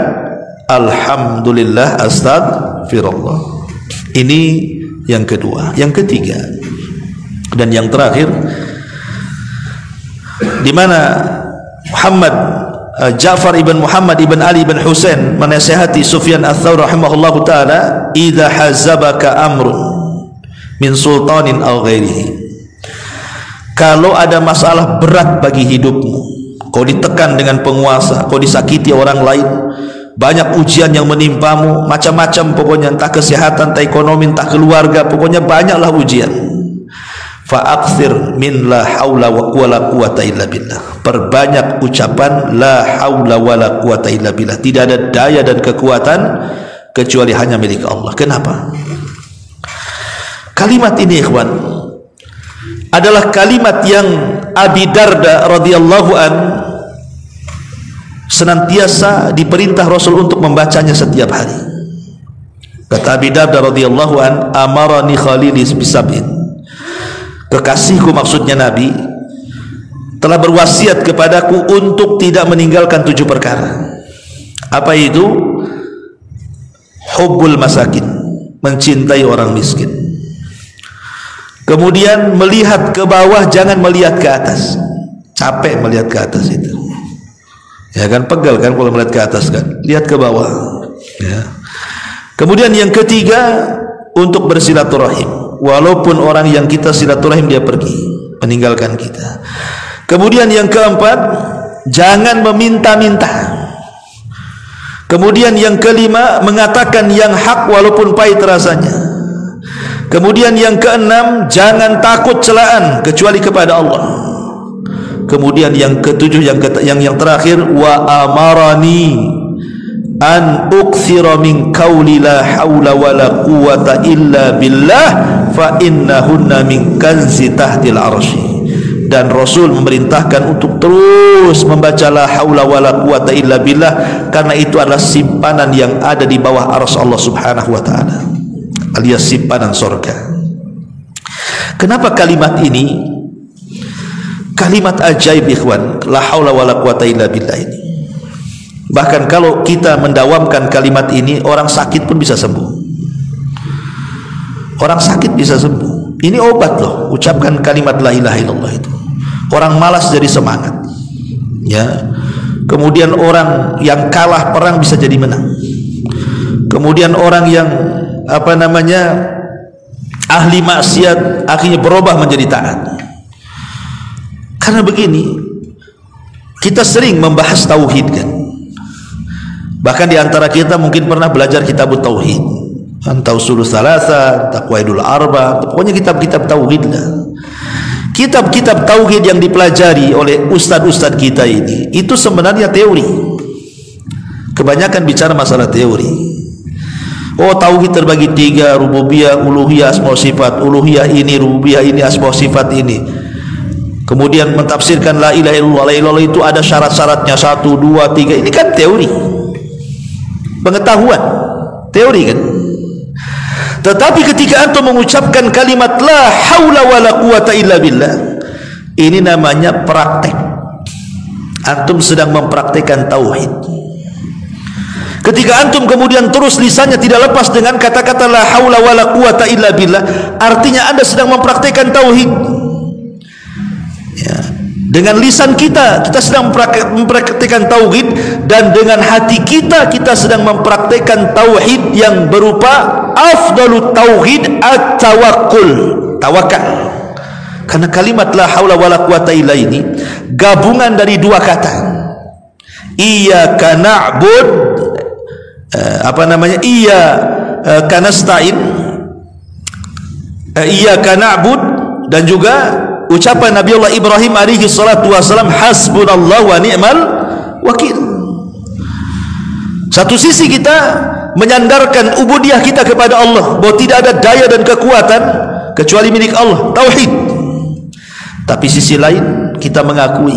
alhamdulillah, astagfirullah. Ini yang kedua. Yang ketiga dan yang terakhir, di mana Ja'far ibn Muhammad ibn Ali ibn Husain menasihati Sufyan ats-Tsauri rahimahullahu taala, idza hazabaka amrun min sultanin aw ghairihi, kalau ada masalah berat bagi hidupmu, kau ditekan dengan penguasa, kau disakiti orang lain, banyak ujian yang menimpamu, macam-macam pokoknya, entah kesehatan, entah ekonomi, entah keluarga, pokoknya banyaklah ujian. Fa'akthir min la haula wala quwata illa billah, perbanyak ucapan la haula wala quwata illa billah, tidak ada daya dan kekuatan kecuali hanya milik Allah. Kenapa? Kalimat ini ikhwan adalah kalimat yang Abi Darda radhiyallahu an senantiasa diperintah Rasul untuk membacanya setiap hari. Kata Abi Darda radhiyallahu an, amarani khalili bisab'in, kekasihku maksudnya Nabi telah berwasiat kepadaku untuk tidak meninggalkan 7 perkara. Apa itu? Hubbul masakin, mencintai orang miskin. Kemudian melihat ke bawah, jangan melihat ke atas. Capek melihat ke atas itu, ya kan, pegal kan kalau melihat ke atas kan, lihat ke bawah, ya. Kemudian yang ketiga, untuk bersilaturahim, walaupun orang yang kita silaturahim dia pergi meninggalkan kita. Kemudian yang keempat, jangan meminta-minta. Kemudian yang kelima, mengatakan yang hak walaupun pahit rasanya. Kemudian yang keenam, jangan takut celaan kecuali kepada Allah. Kemudian yang ketujuh, yang terakhir, wa amarani an ukthira min qawli la haula wala quwata illa billah fa innahunna min kanzi tahtil arsy. Dan Rasul memerintahkan untuk terus membaca la haula wala quwata illa billah, karena itu adalah simpanan yang ada di bawah arsy Allah Subhanahu wa taala, alias simpanan surga. Kenapa kalimat ini kalimat ajaib ikhwan, la haula wala quwata illa billah ini? Bahkan kalau kita mendawamkan kalimat ini, orang sakit pun bisa sembuh. Orang sakit bisa sembuh. Ini obat loh, ucapkan kalimat la ilaha illallah itu. Orang malas jadi semangat, ya. Kemudian orang yang kalah perang bisa jadi menang. Kemudian orang yang ahli maksiat akhirnya berubah menjadi taat. Karena begini, kita sering membahas tauhid kan. Bahkan di antara kita mungkin pernah belajar kitab tauhid, Tausulul Thalatha, Taqwaidul Arba, pokoknya kitab-kitab tauhid lah. Kitab-kitab tauhid yang dipelajari oleh ustadz-ustadz kita ini, itu sebenarnya teori. Kebanyakan bicara masalah teori. Oh, tauhid terbagi 3, rububiyah, uluhiyah, asma sifat. Uluhiyah ini, rububiyah ini, asma sifat ini. Kemudian mentafsirkan la ilaha illallah. La ilaha itu ada syarat-syaratnya 1, 2, 3. Ini kan teori, pengetahuan, teori kan. Tetapi ketika antum mengucapkan kalimat la haula wala quwata illa billah, ini namanya praktek. Antum sedang mempraktekkan tauhid. Ketika antum kemudian terus lisannya tidak lepas dengan kata-kata la haula wala quwata illa billah, artinya anda sedang mempraktekkan tauhid. Ya. Dengan lisan kita sedang mempraktikkan tauhid, dan dengan hati kita sedang mempraktikkan tauhid yang berupa afdalut tauhid at-tawakkul, tawakal. Karena kalimat la haula wala quwata illa ini gabungan dari 2 kata. Iyyaka na'bud, iyyaka nasta'in, iyyaka na'bud, dan juga ucapan Nabiullah Ibrahim alaihi salatu wasalam, hasbunallahu wa ni'mal wakil. Satu sisi kita menyandarkan ubudiyah kita kepada Allah, bahwa tidak ada daya dan kekuatan kecuali milik Allah, tauhid. Tapi sisi lain kita mengakui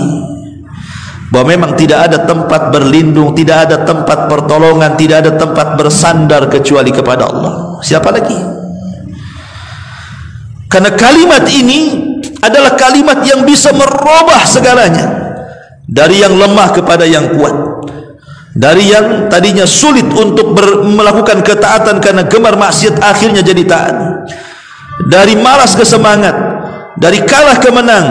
bahwa memang tidak ada tempat berlindung, tidak ada tempat pertolongan, tidak ada tempat bersandar kecuali kepada Allah. Siapa lagi? Karena kalimat ini adalah kalimat yang bisa merubah segalanya, dari yang lemah kepada yang kuat, dari yang tadinya sulit untuk melakukan ketaatan karena gemar maksiat akhirnya jadi taat, dari malas ke semangat, dari kalah ke menang,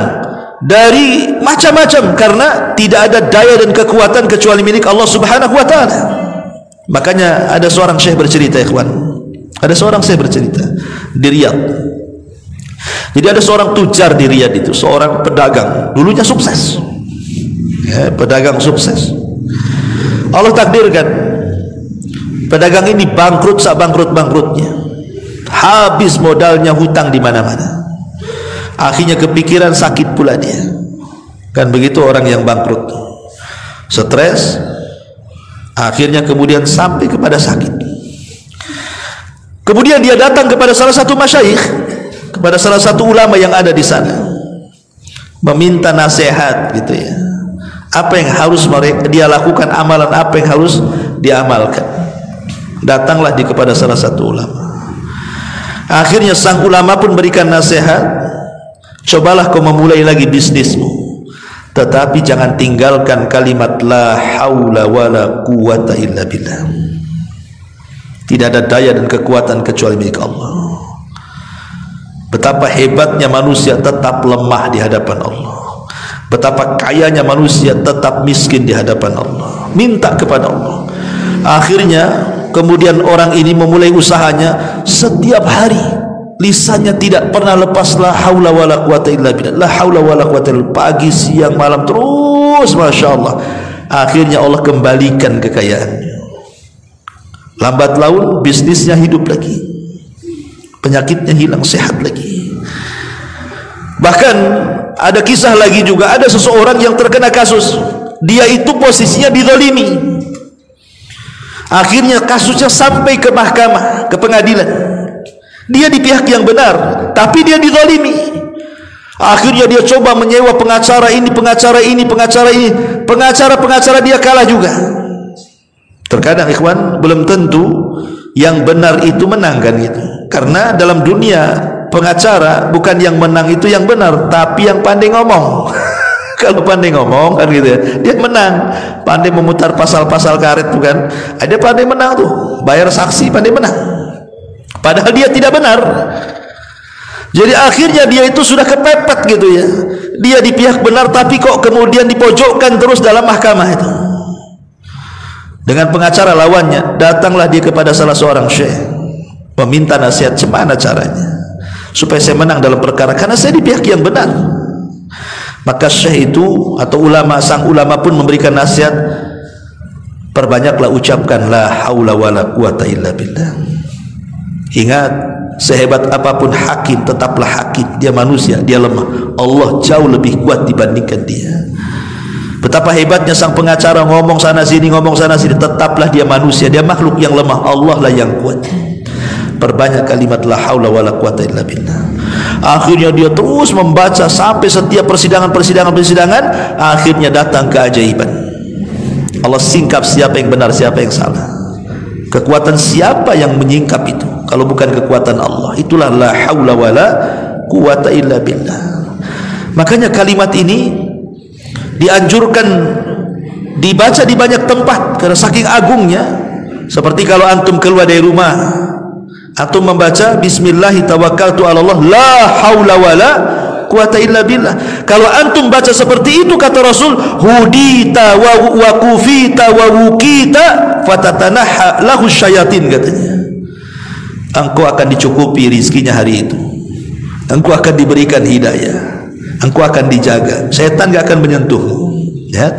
dari macam-macam, karena tidak ada daya dan kekuatan kecuali milik Allah Subhanahu wa taala. Makanya ada seorang syekh bercerita, ikhwan, ada seorang syekh bercerita di Riyadh. Jadi ada seorang tujar di Riyadh itu, seorang pedagang, dulunya sukses, ya, pedagang sukses. Allah takdirkan pedagang ini bangkrut, bangkrutnya, habis modalnya, hutang di mana-mana. Akhirnya kepikiran, sakit pula dia. Kan begitu orang yang bangkrut, stres, akhirnya kemudian sampai kepada sakit. Kemudian dia datang kepada salah satu masyayikh, kepada salah satu ulama yang ada di sana, meminta nasihat gitu ya. Apa yang harus dia lakukan, amalan apa yang harus diamalkan. Datanglah dia kepada salah satu ulama. Akhirnya sang ulama pun berikan nasihat, cobalah kau memulai lagi bisnismu, tetapi jangan tinggalkan kalimat la haula wala quwata illa billah. Tidak ada daya dan kekuatan kecuali milik Allah. Betapa hebatnya manusia tetap lemah di hadapan Allah, betapa kayanya manusia tetap miskin di hadapan Allah. Minta kepada Allah. Akhirnya kemudian orang ini memulai usahanya. Setiap hari lisannya tidak pernah lepas la haula wala quwata illa billah, la haula wala quwata illa billah, pagi siang malam terus, masya Allah. Akhirnya Allah kembalikan kekayaannya. Lambat laun bisnisnya hidup lagi, penyakitnya hilang, sehat lagi. Bahkan ada kisah lagi juga, ada seseorang yang terkena kasus, dia itu posisinya dizalimi. Akhirnya kasusnya sampai ke mahkamah, ke pengadilan. Dia di pihak yang benar, tapi dia dizalimi. Akhirnya dia coba menyewa pengacara ini, pengacara ini, pengacara ini, pengacara dia kalah juga. Terkadang ikhwan, belum tentu yang benar itu menang kan gitu. Karena dalam dunia pengacara bukan yang menang itu yang benar, tapi yang pandai ngomong. Kalau pandai ngomong kan gitu ya, dia menang. Pandai memutar pasal-pasal karet bukan, ada pandai menang tuh, bayar saksi pandai menang. Padahal dia tidak benar. Jadi akhirnya dia itu sudah kepepet gitu ya. Dia di pihak benar tapi kok kemudian dipojokkan terus dalam mahkamah itu. Dengan pengacara lawannya, datanglah dia kepada salah seorang syekh, meminta nasihat, gimana caranya supaya saya menang dalam perkara, karena saya di pihak yang benar. Maka syekh itu atau ulama, sang ulama pun memberikan nasihat, perbanyaklah ucapkan la haula wala quwata illa billah. Ingat, sehebat apapun hakim, tetaplah hakim. Dia manusia, dia lemah. Allah jauh lebih kuat dibandingkan dia. Betapa hebatnya sang pengacara, ngomong sana sini, tetaplah dia manusia, dia makhluk yang lemah. Allah lah yang kuat. Perbanyak kalimat la haula wala quwata illa billah. Akhirnya dia terus membaca sampai setiap persidangan, akhirnya datang keajaiban. Allah singkap siapa yang benar, siapa yang salah. Kekuatan siapa yang menyingkap itu kalau bukan kekuatan Allah? Itulah la haula wala quwata illa billah. Makanya kalimat ini dianjurkan dibaca di banyak tempat karena saking agungnya. Seperti kalau antum keluar dari rumah, antum membaca bismillahi tawakkaltu ala Allah la haula wala quwata illa billah. Kalau antum baca seperti itu, kata Rasul, hudita wa kufita wa wukita fatatanaha lahu syayatin, katanya. Engkau akan dicukupi rizkinya hari itu, engkau akan diberikan hidayah, engkau akan dijaga, setan gak akan menyentuhmu, ya.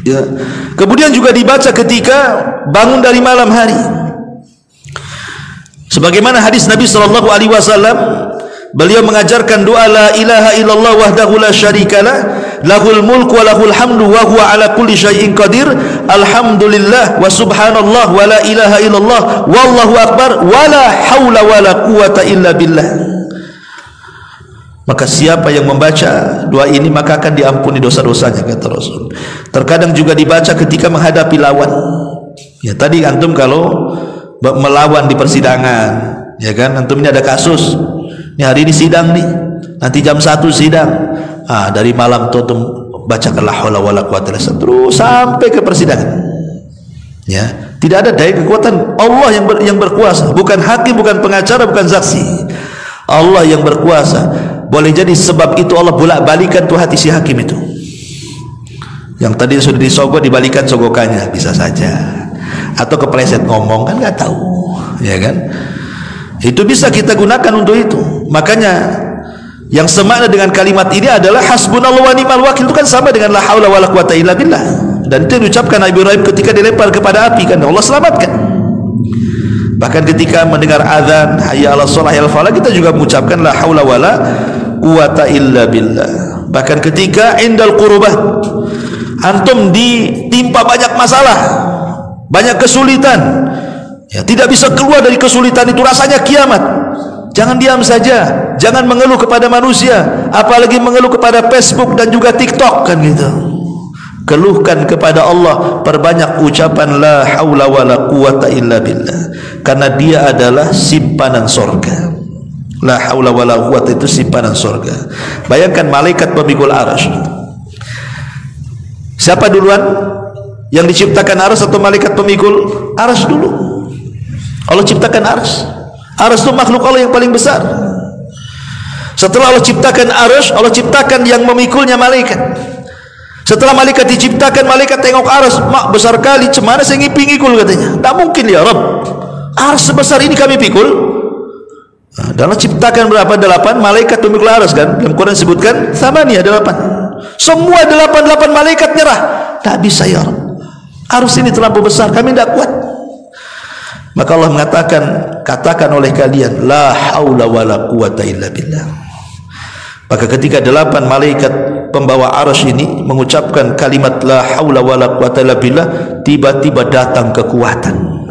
Ya. Kemudian juga dibaca ketika bangun dari malam hari, sebagaimana hadis Nabi sallallahu alaihi wasallam, beliau mengajarkan doa la ilaha illallah wahdahu la syarikalah lahul mulku wa lahul hamdu wa huwa ala kulli syai'in qadir alhamdulillah wa subhanallah wa la ilaha illallah wallahu akbar wa la haula wa la quwata illa billah. Maka siapa yang membaca doa ini maka akan diampuni dosa-dosanya, kata Rasul. Terkadang juga dibaca ketika menghadapi lawan. Ya, tadi antum kalau melawan di persidangan, ya kan, antum ini ada kasus. Ini hari ini sidang nih. Nanti jam 1 sidang. Dari malam tuh antum bacakan la haula wala quwata illa billah terus sampai ke persidangan. Ya, tidak ada daya kekuatan, Allah yang berkuasa, bukan hakim, bukan pengacara, bukan saksi. Allah yang berkuasa. Boleh jadi sebab itu Allah bolak-balikan tuh hati si hakim itu. Yang tadi sudah disogok dibalikan sogokannya, bisa saja. Atau kepleset ngomong, kan nggak tahu, ya kan? Itu bisa kita gunakan untuk itu. Makanya yang semakna dengan kalimat ini adalah hasbunallahu wa ni'mal wakil, itu kan sama dengan la haula wala quwata illa billah. Dan itu diucapkan Nabi Ibrahim ketika dilempar kepada api, kan Allah selamatkan. Bahkan ketika mendengar azan hayya 'alas shalah hayya 'alal falah, kita juga mengucapkan la haula wala quwata illa billah. Bahkan ketika indal qurubat, antum ditimpa banyak masalah, banyak kesulitan, ya, tidak bisa keluar dari kesulitan itu, rasanya kiamat, jangan diam saja, jangan mengeluh kepada manusia, apalagi mengeluh kepada Facebook dan juga TikTok, kan gitu. Keluhkan kepada Allah, perbanyak ucapan la haula wala quwata illa billah, karena dia adalah simpanan sorga. La haula wala quwata itu simpanan sorga. Bayangkan malaikat pemikul arsy. Siapa duluan yang diciptakan arsy, atau malaikat pemikul arsy dulu? Allah ciptakan arsy. Arsy itu makhluk Allah yang paling besar. Setelah Allah ciptakan arsy, Allah ciptakan yang memikulnya malaikat. Setelah malaikat diciptakan, malaikat tengok arsy, mak besar kali, cemana saya ngiping-ngikul, katanya. Tak mungkin ya Rabb, arsy sebesar ini kami pikul. Dalam ciptakan berapa? 8 malaikat pemikul arsy, kan? Dalam Quran disebutkan tsamaniyah, 8. Semua 8 malaikat nyerah. Tak bisa ya Rabb, arsy ini terlalu besar, kami tidak kuat. Maka Allah mengatakan, katakan oleh kalian la haula wala quwata illa billah. Maka ketika 8 malaikat pembawa arsy ini mengucapkan kalimat la haula wala quwata illa billah, tiba-tiba datang kekuatan.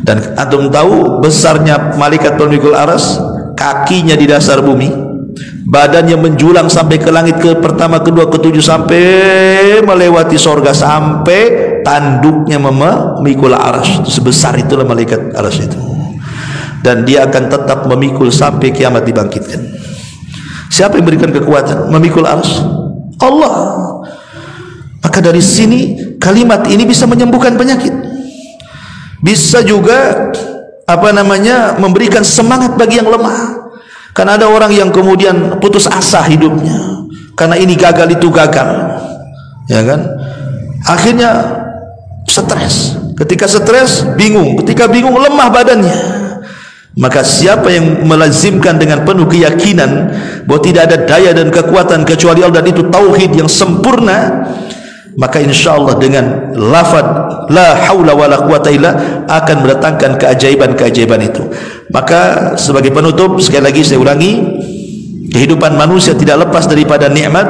Dan antum tahu besarnya malaikat pemikul arsy, kakinya di dasar bumi, badannya menjulang sampai ke langit ke pertama, kedua, ketujuh, sampai melewati sorga, sampai tanduknya memikul arsy. Sebesar itulah malaikat arsy itu. Dan dia akan tetap memikul sampai kiamat dibangkitkan. Siapa yang berikan kekuatan memikul arsy? Allah. Maka dari sini kalimat ini bisa menyembuhkan penyakit, bisa juga memberikan semangat bagi yang lemah. Karena ada orang yang kemudian putus asa hidupnya karena ini gagal itu gagal, ya kan? Akhirnya stres. Ketika stres bingung, ketika bingung lemah badannya. Maka siapa yang melazimkan dengan penuh keyakinan bahwa tidak ada daya dan kekuatan kecuali Allah, dan itu tauhid yang sempurna, maka insyaallah dengan lafaz la haula wala quwata illa akan mendatangkan keajaiban-keajaiban itu. Maka sebagai penutup, sekali lagi saya ulangi, kehidupan manusia tidak lepas daripada nikmat,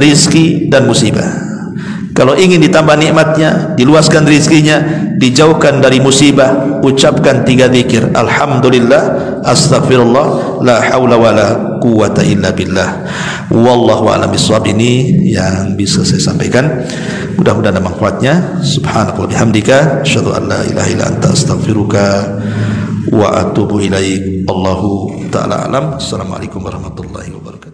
rizki dan musibah. Kalau ingin ditambah nikmatnya, diluaskan rizkinya, dijauhkan dari musibah, ucapkan 3 zikir: alhamdulillah, astagfirullah, la haula wala quwata illa billah. Wallahu a'lam bishawab. Ini yang bisa saya sampaikan, mudah-mudahan ada manfaatnya. Subhanallah bihamdika, asyhadu an la ilaha illa anta, astaghfiruka wa atubu ilaik. Allahu ta'ala alam. Assalamualaikum warahmatullahi wabarakatuh.